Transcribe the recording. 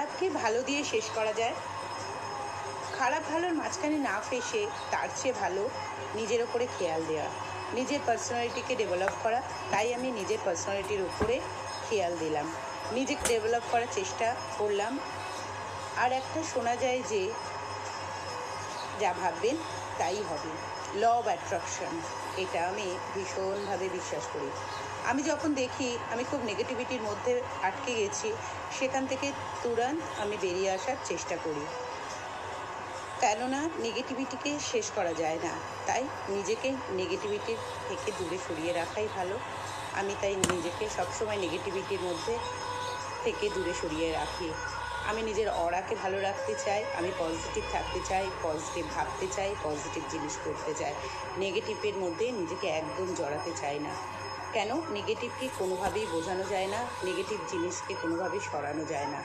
খারাপকে ভালো দিয়ে শেষ করা যায়। খারাপ ভালোর মাঝখানে না ফেসে তার চেয়ে ভালো নিজের ওপরে খেয়াল দেওয়া, নিজের পার্সোনালিটিকে ডেভেলপ করা। তাই আমি নিজের পার্সোনালিটির উপরে খেয়াল দিলাম, নিজেকে ডেভেলপ করার চেষ্টা করলাম। আর একটা শোনা যায় যে যা ভাববেন তাই হবে, ল অব অ্যাট্রাকশন। এটা আমি ভীষণভাবে বিশ্বাস করি। আমি যখন দেখি আমি খুব নেগেটিভিটির মধ্যে আটকে গেছি, সেখান থেকে তুরন্ত আমি বেরিয়ে আসার চেষ্টা করি, কেননা নেগেটিভিটিকে শেষ করা যায় না। তাই নিজেকে নেগেটিভিটির থেকে দূরে সরিয়ে রাখাই ভালো। আমি তাই নিজেকে সবসময় নেগেটিভিটির মধ্যে থেকে দূরে সরিয়ে রাখি। আমি নিজের অরাকে ভালো রাখতে চাই, আমি পজিটিভ থাকতে চাই, পজিটিভ ভাবতে চাই, পজিটিভ জিনিস করতে চাই। নেগেটিভের মধ্যে নিজেকে একদম জড়াতে চাই না। কেন? নেগেটিভকে কোনোভাবেই বোঝানো যায় না, নেগেটিভ জিনিসকে কোনোভাবেই সরানো যায় না।